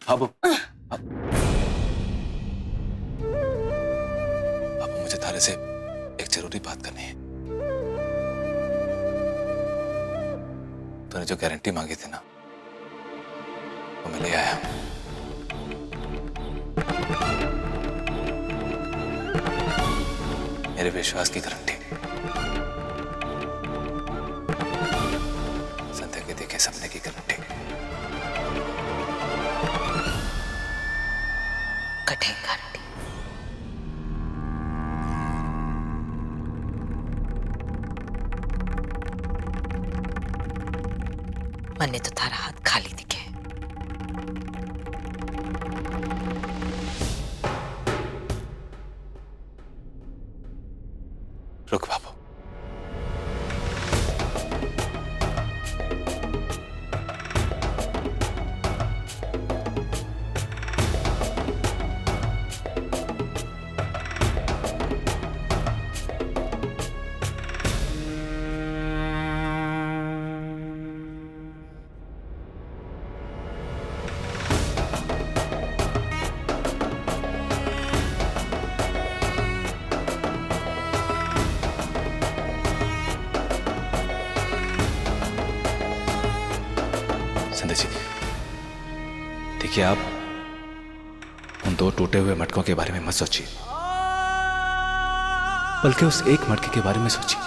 बाबू बाबू मुझे थारे से एक जरूरी बात करनी है। तूने जो गारंटी मांगी थी ना वो मैं ले आया। मेरे विश्वास की गारंटी, संध्या के देखे सपने की गारंटी। कठिन गारंटी। मन्ने तो थारा हाथ खाली दिखे। रुक बाबू, संध्या जी देखिए, आप उन दो टूटे हुए मटकों के बारे में मत सोचिए, बल्कि उस एक मटके के बारे में सोचिए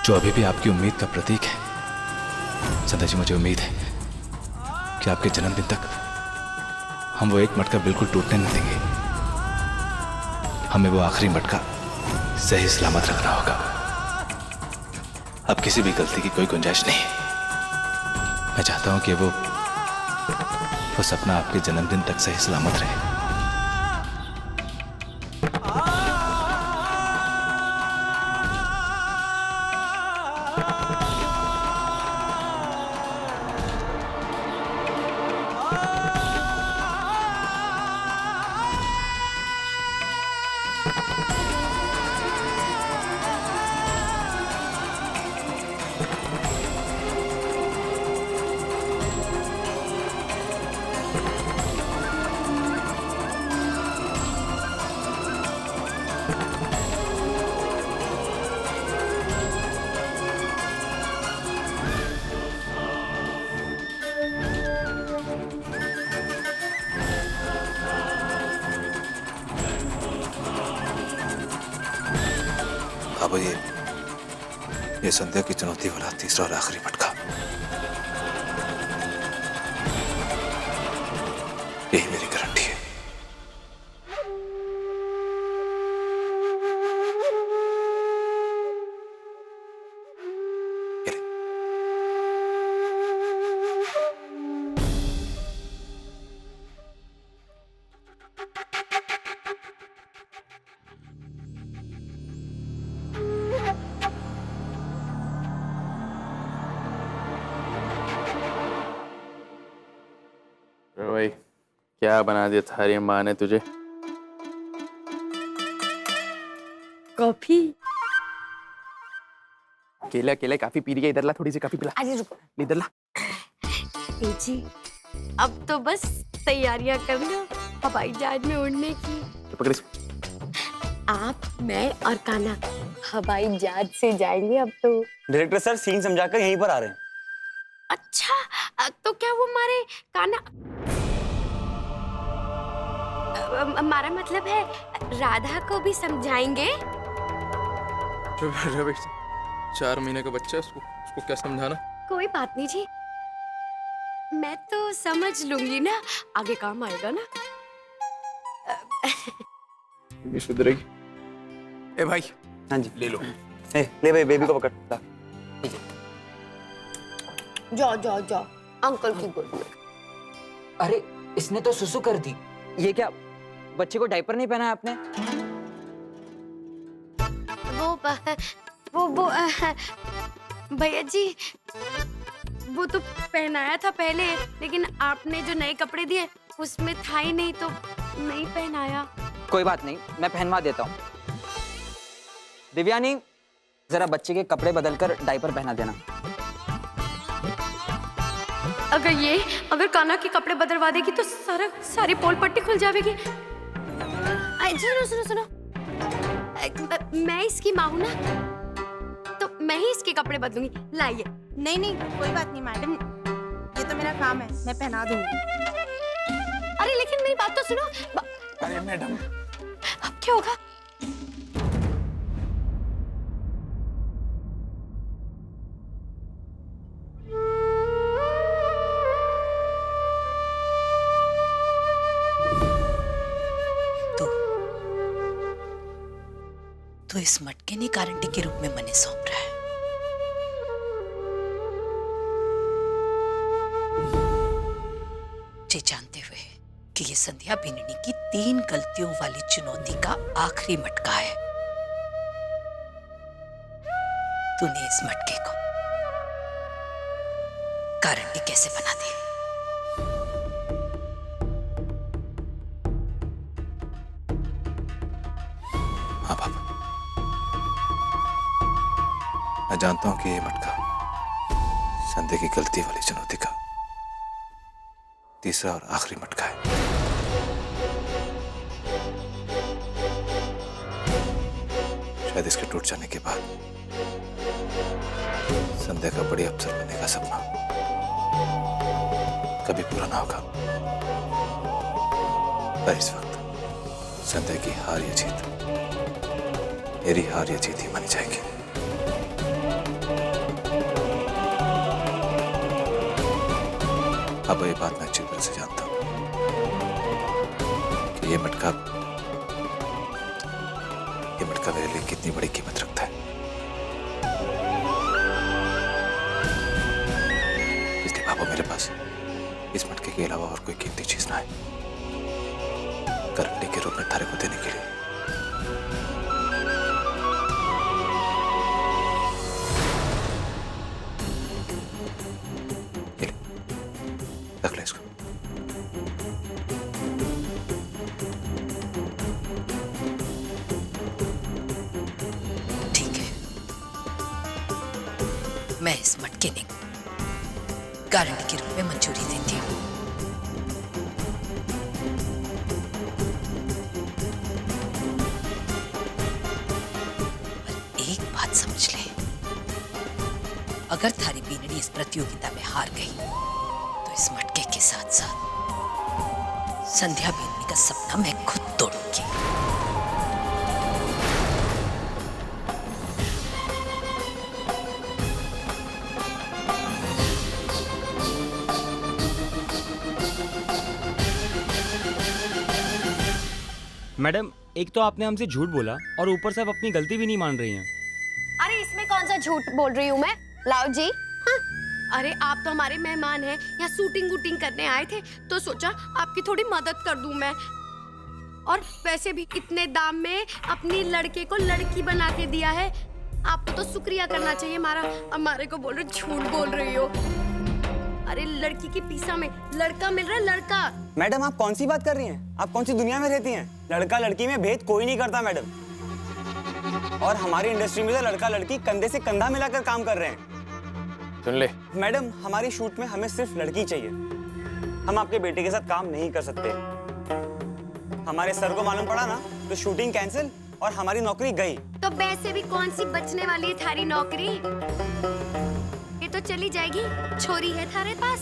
जो अभी भी आपकी उम्मीद का प्रतीक है। संध्या जी मुझे उम्मीद है कि आपके जन्मदिन तक हम वो एक मटका बिल्कुल टूटने नहीं देंगे। हमें वो आखिरी मटका सही सलामत रखना होगा। अब किसी भी गलती की कोई गुंजाइश नहीं है। मैं चाहता हूं कि वो सपना आपके जन्मदिन तक सही सलामत रहे। अब ये संध्या की चुनौती वाला तीसरा और आखिरी मटका, यही मेरी गारंटी है। ये ले। भाई क्या बना दिया थारी माँ ने तुझे? कॉफी। केला केला काफी पी रही है, इधर ला थोड़ी सी काफी पिला। अरे रुको इधर ला। जी, अब तो बस तैयारियां कर लो हवाई जहाज में उड़ने की। तो पकड़ इसको। आप, मैं और कान्हा हवाई जहाज से जाएंगे अब तो। डायरेक्टर सर सीन समझाकर यहीं पर आ रहे हैं। अच्छा, तो क्या वो हमारे कान्हा, हमारा मतलब है राधा को भी समझाएंगे? 4 महीने का बच्चा, उसको क्या समझाना? कोई बात नहीं जी, मैं तो समझ लूंगी ना, आगे काम आएगा ना। ये सुधरेगी। ए भाई, हाँ जी ले लो। ले भाई, बेबी को पकड़ ला। जाओ जाओ जाओ, अंकल की गोद में। अरे इसने तो सुसु कर दी। ये क्या, बच्चे को डायपर नहीं पहना है आपने? वो भैया जी, वो तो पहनाया था पहले, लेकिन आपने जो नए कपड़े दिए उसमें था ही नहीं, तो नहीं पहनाया। कोई बात नहीं, मैं पहनवा देता हूँ। दिव्यानी, जरा बच्चे के कपड़े बदलकर डायपर पहना देना। अगर कान्हा के कपड़े बदलवा देगी तो सारी पोल पट्टी खुल जाएगी। सुनो सुनो सुनो, मैं इसकी माँ हूँ ना, तो मैं ही इसके कपड़े बदलूंगी। लाइए। नहीं नहीं कोई बात नहीं मैडम, ये तो मेरा काम है, मैं पहना दूंगी। अरे लेकिन मेरी बात तो सुनो। अरे मैडम, अब क्या होगा? तो इस मटके ने गारंटी के रूप में मने सौंप रहा है। ये जानते हुए कि ये संध्या बिन्नी की 3 गलतियों वाली चुनौती का आखिरी मटका है, तूने इस मटके को गारंटी कैसे बना दी? हाँ पापा, मैं जानता हूं कि ये मटका संध्या की गलती वाली चुनौती का तीसरा और आखिरी मटका है। शायद इसके टूट जाने के बाद संध्या का बड़ी अफसर बनने का सपना कभी पूरा ना होगा। पर इस वक्त संध्या की हार या जीत मेरी हार या जीत ही मानी जाएगी। अब ये बात मैं अच्छी तरह से जानता हूं कि ये मटका मेरे लिए कितनी बड़ी कीमत रखता है। इसलिए पापा, मेरे पास इस मटके के अलावा और कोई कीमती चीज ना है गारंटी के रूप में थारे को देने के लिए। रख ले इसको। ठीक है, मैं इस मटके ने गारंटी के रूप में मंजूरी देती हूँ। पर एक बात समझ ले, अगर थारी बीनड़ी इस प्रतियोगिता में हार गई तो इस मटके के साथ साथ संध्या बीनड़ी का सपना मैं खुद तोड़ूंगी। मैडम, एक तो आपने हमसे झूठ बोला और ऊपर से आप अपनी गलती भी नहीं मान रही हैं। अरे इसमें कौन सा झूठ बोल रही हूँ मैं? लाओ जी। हाँ? अरे आप तो हमारे मेहमान हैं, यहाँ शूटिंग वूटिंग करने आए थे तो सोचा आपकी थोड़ी मदद कर दूं मैं। और वैसे भी इतने दाम में अपनी लड़के को लड़की बना के दिया है, आपको तो शुक्रिया करना चाहिए हमारा। हमारे को बोल रहे झूठ बोल रही हो। अरे लड़की की पीसा में लड़का मिल रहा है, लड़का। मैडम आप कौन सी बात कर रही हैं? आप कौन सी दुनिया में रहती हैं? लड़का लड़की में भेद कोई नहीं करता मैडम। और हमारी इंडस्ट्री में तो लड़का लड़की कंधे से कंधा मिलाकर काम कर रहे हैं। सुन ले मैडम, हमारी शूट में हमें सिर्फ लड़की चाहिए। हम आपके बेटे के साथ काम नहीं कर सकते। हमारे सर को मालूम पड़ा ना तो शूटिंग कैंसिल और हमारी नौकरी गई। तो वैसे भी कौन सी बचने वाली है थारी नौकरी? ये तो चली जाएगी, छोरी है थारे पास।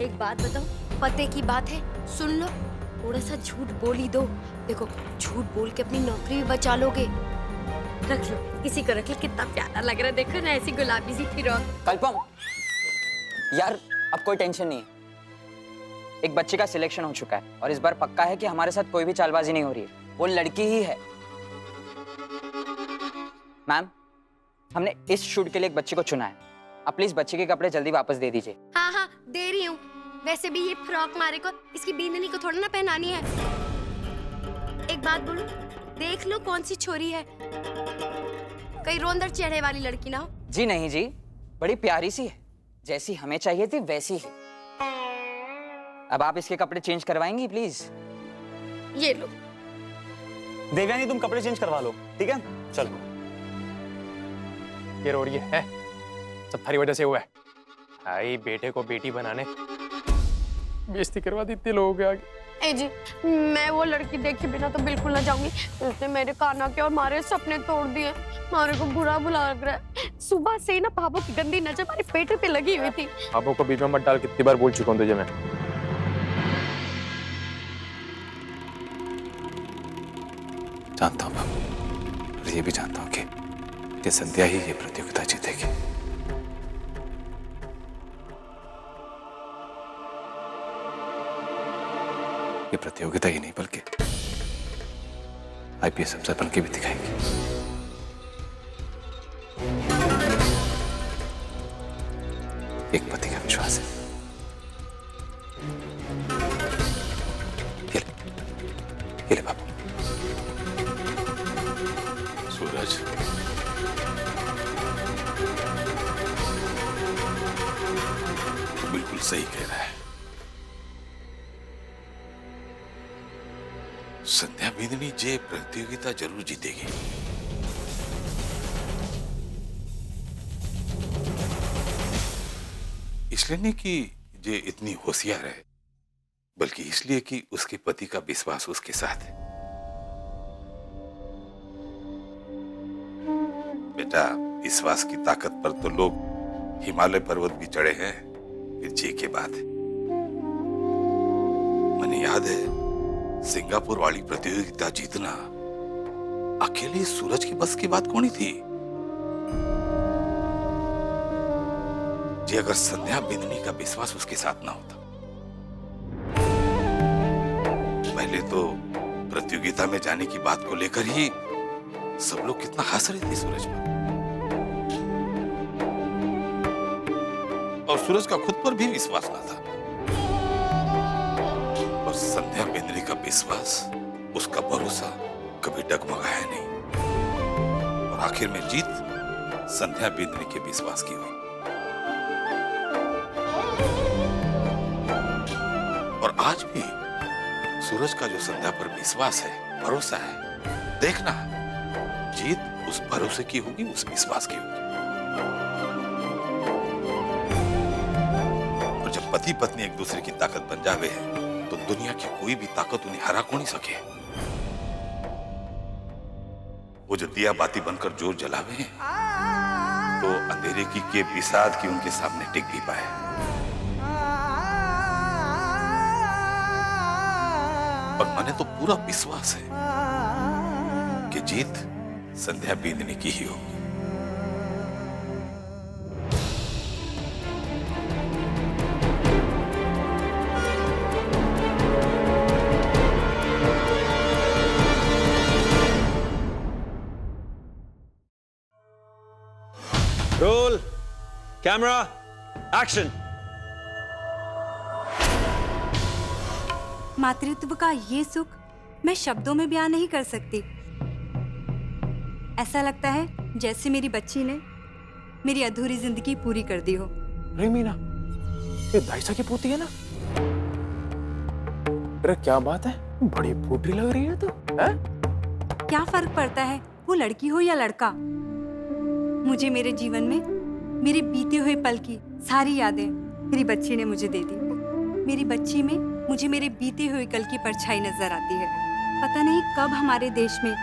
एक बात बताओ, पते की बात है, सुन लो, थोड़ा सा झूठ बोल ही दो। देखो झूठ बोल के अपनी नौकरी भी बचा लोगे। रख लो, किसी को रख लो, कितना प्यारा लग रहा है, देखो ना ऐसी गुलाबी सी फ्रॉक। कल्पम, यार अब कोई टेंशन नहीं है। एक बच्चे का सिलेक्शन हो चुका है और इस बार पक्का है कि हमारे साथ कोई भी चालबाजी नहीं हो रही है, वो लड़की ही है। मैम, हमने इस शूट के लिए एक बच्चे को चुना है। आप प्लीज बच्चे के कपड़े जल्दी वापस दे दीजिए। हाँ हाँ दे रही हूँ। वैसे भी ये फ्रॉक मारे को इसकी बीननी को थोड़ा ना पहनानी है। एक बात बोलूं, देख लो कौन सी छोरी है, कहीं रोंदर चेहरे वाली लड़की ना हो। जी नहीं जी, बड़ी प्यारी सी है, जैसी हमें चाहिए थी वैसी ही। अब आप इसके कपड़े चेंज करवाएंगी प्लीज? ये लो। देवयानी तुम कपड़े चेंज करवा लो, ठीक है? चलो। ये रो रही है सब थारी वजह से हुआ है। आई बेटे को बेटी बनाने बेइज्जती करवा दी इतने लोगों के आगे। ए जी, मैं वो लड़की देखे बिना तो बिल्कुल ना जाऊंगी। उसने मेरे कान्हा के और हमारे सपने तोड़ दिए। हमारे को बुरा लग रहा है। सुबह से ही ना भाभो की गंदी नजर हमारे पेट पे लगी हुई थी। भाभो को बीच में मत डाल, कितनी बार बोल चुका हूँ तुझे मैं। जानता हूँ बाबू, और ये भी जानता हूँ कि संध्या ही ये प्रतियोगिता जीतेगी। ये प्रतियोगिता ही नहीं बल्कि आईपीएस अफसर बन के भी दिखाएगी। एक पति का विश्वास है। ये ले बाबू। सूरज, बिल्कुल सही कह रहा है। संध्या बिंदनी जे प्रतियोगिता जरूर जीतेगी। इसलिए नहीं कि जे इतनी होशियार है, बल्कि इसलिए कि उसके पति का विश्वास उसके साथ है। बेटा, विश्वास की ताकत पर तो लोग हिमालय पर्वत भी चढ़े हैं, फिर जे के बाद। मुझे याद है सिंगापुर वाली प्रतियोगिता जीतना अकेले सूरज की बस की बात कौन थी। जी अगर संध्या बिंदनी का विश्वास उसके साथ ना होता। पहले तो प्रतियोगिता में जाने की बात को लेकर ही सब लोग कितना हंस रहे थे सूरज पर, और सूरज का खुद पर भी विश्वास ना था। और संध्या बिंदनी का विश्वास, उसका भरोसा कभी डगमगाया नहीं, और आखिर में जीत संध्या बिंदनी के विश्वास की हुई। और आज भी सूरज का जो संध्या पर विश्वास है, भरोसा है, देखना जीत उस भरोसे की होगी, उस विश्वास की होगी। और जब पति पत्नी एक दूसरे की ताकत बन जावे हैं, तो दुनिया की कोई भी ताकत उन्हें हरा को नहीं सके। वो जो दिया बाती बनकर जोर जलावे हैं, तो अंधेरे की के विषाद की उनके सामने टिक भी पाए। और मैंने तो पूरा विश्वास है कि जीत संध्या बिंदनी की ही होगी। Roll camera action. मातृत्व का ये सुख मैं शब्दों में बयान नहीं कर सकती। ऐसा लगता है जैसे मेरी बच्ची ने मेरी अधूरी जिंदगी पूरी कर दी हो। अरे मीना, ये दाइसा की पोती है ना? अरे क्या बात है, बड़ी फूटी लग रही है तो। क्या फर्क पड़ता है वो लड़की हो या लड़का? मुझे मेरे जीवन में मेरे बीते हुए पल की सारी यादें मेरी बच्ची ने मुझे दे दी। मेरी बच्ची में मुझे मेरे बीते हुए कल की परछाई नजर आती है। पता नहीं कब हमारे देश में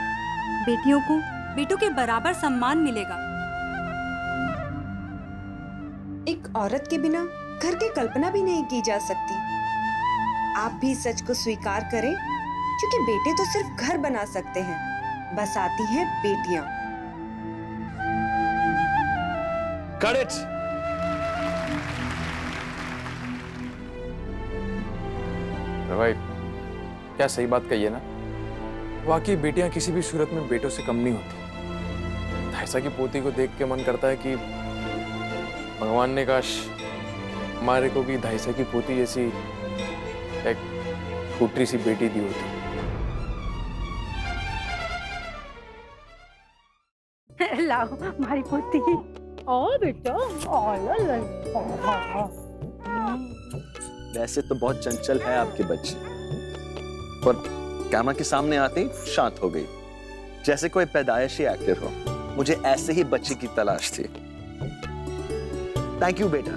बेटियों को बेटों के बराबर सम्मान मिलेगा। एक औरत के बिना घर की कल्पना भी नहीं की जा सकती। आप भी सच को स्वीकार करें, क्योंकि बेटे तो सिर्फ घर बना सकते हैं, बस आती हैं बेटियां। Cut it! भाई क्या सही बात कही है ना? वाकई बेटियां किसी भी सूरत में बेटों से कम नहीं होती। दाइसा की पोती को देख के मन करता है कि भगवान ने काश हमारे को भी दाइसा की पोती जैसी एक फूटरी सी बेटी दी होती। लाओ हमारी पोती। ओ बेटा, वैसे तो बहुत चंचल है आपकी बच्ची, पर कैमरा के सामने आते ही शांत हो गई, जैसे कोई पैदाइशी एक्टर हो। मुझे ऐसे ही बच्ची की तलाश थी। थैंक यू बेटा,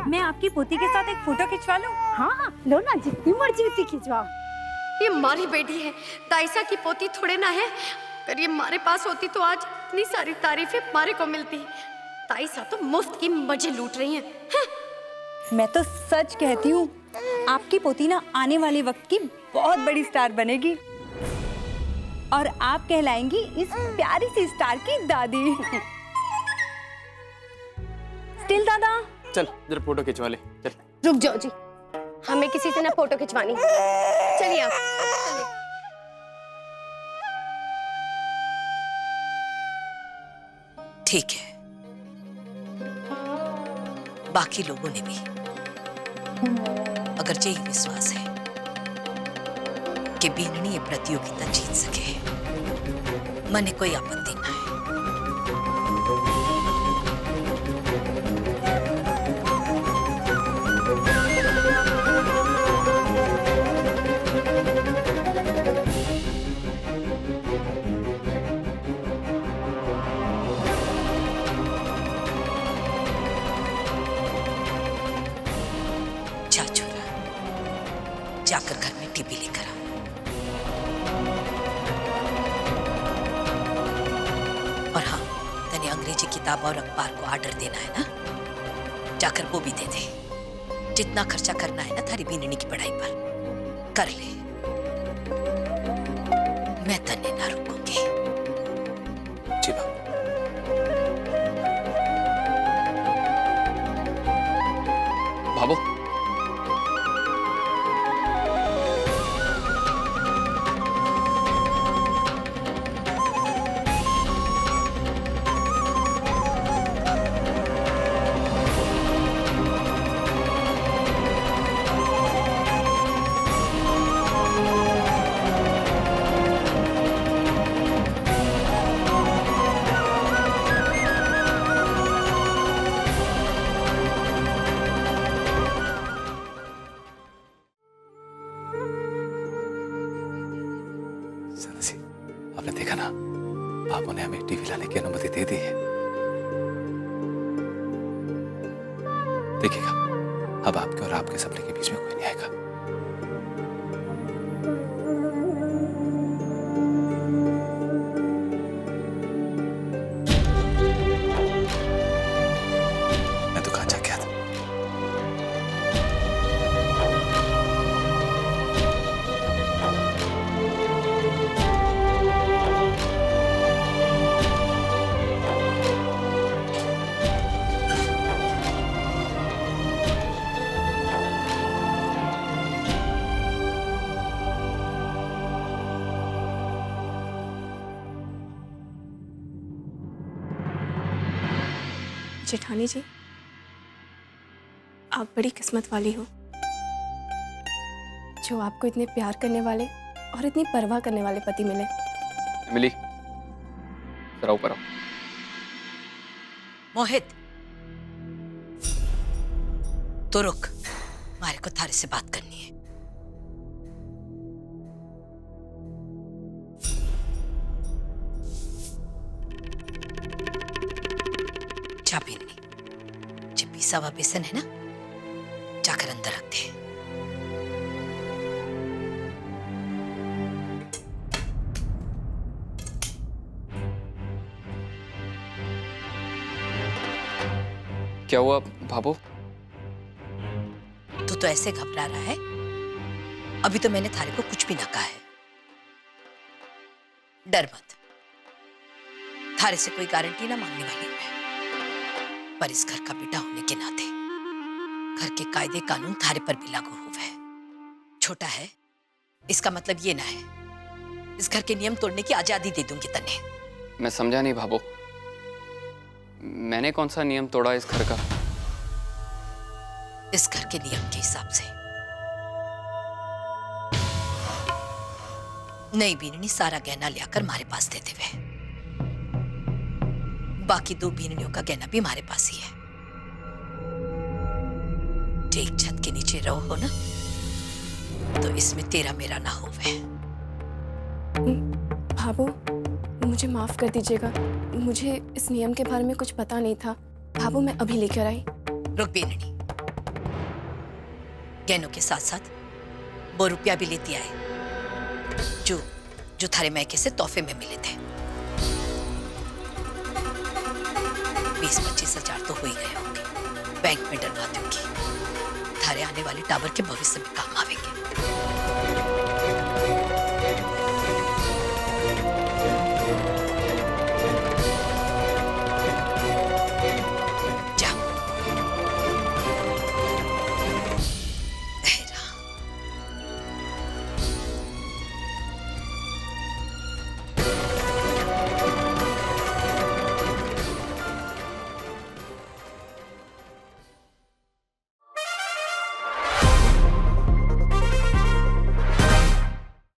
मैं आपकी पोती के साथ एक फोटो खिंचवा लूं? हाँ हाँ लो ना, जितनी मर्जी उतनी खिंचवाओ। ये मारी बेटी है, ताइसा की पोती थोड़े ना है। अगर ये हमारे पास होती तो आज इतनी सारी तारीफें हमारे को मिलती। ताइसा तो मुफ्त की मजे लूट रही है। मैं तो सच कहती हूँ, आपकी पोती ना आने वाले वक्त की बहुत बड़ी स्टार बनेगी और आप कहलाएंगी इस प्यारी सी स्टार की दादी। स्टिल दादा, चल जरा फोटो खिंचवा ले, चल। रुक जाओ जी, हमें किसी से ना फोटो खिंचवानी। चलिए आप चलिए। ठीक है, बाकी लोगों ने भी अगर यही विश्वास है कि बीननी ये प्रतियोगिता जीत सके, मने कोई आपत्ति ना है। जा छोरा, जाकर घर में टीवी लेकर आ। और हाँ, तने अंग्रेजी किताब और अखबार को ऑर्डर देना है ना, जाकर वो भी दे दे। जितना खर्चा करना है ना थारी बीननी की पढ़ाई पर कर ले, मैं तने ना रुकूंगी। जी बाबू। भाबो, सनसी, आपने देखा ना, बाबू ने हमें टीवी लाने की अनुमति दे दी है। देखिएगा, अब आपके और आपके सपने के बीच में कोई नहीं आएगा। मैं दुकान जाके आता हूं। जेठानी जी, आप बड़ी किस्मत वाली हो जो आपको इतने प्यार करने वाले और इतनी परवाह करने वाले पति मिले। मिली, जरा ऊपर आओ। मोहित, तो रुक, हमारे को थारे से बात करनी है। जा बीननी, जो पिसा हुआ बेसन है ना, जाकर अंदर रख दे। क्या हुआ भाबो? तू तो ऐसे घबरा रहा है, अभी तो मैंने थारे को कुछ भी ना कहा है। डर मत, थारे से कोई गारंटी ना मांगने वाली हूं मैं, पर इस घर का बेटा होने के नाते घर के कायदे कानून थारे पर भी लागू हुए। छोटा है इसका मतलब ये ना है इस घर के नियम तोड़ने की आजादी दे दूंगी तने। मैं समझा नहीं भाबो, मैंने कौन सा नियम तोड़ा इस घर का? इस घर के नियम के हिसाब से नई बीननी सारा गहना लाकर हमारे पास देते हुए, बाकी 2 बीननियों का गहना भी हमारे पास ही है। एक छत के नीचे रहो हो ना, तो इसमें तेरा मेरा ना होवे। भाबो, मुझे माफ कर दीजिएगा, मुझे इस नियम के बारे में कुछ पता नहीं था। भाबो, मैं अभी लेकर आई। रुक बेननी, गहनों के साथ साथ वो रुपया भी लेती आए जो जो थारे मैके से तोहफे में मिले थे। 20-25 हजार तो हो ही गए होंगे। बैंक में डलवा दूंगी, थारे आने वाले टावर के भविष्य में काम आवेंगे।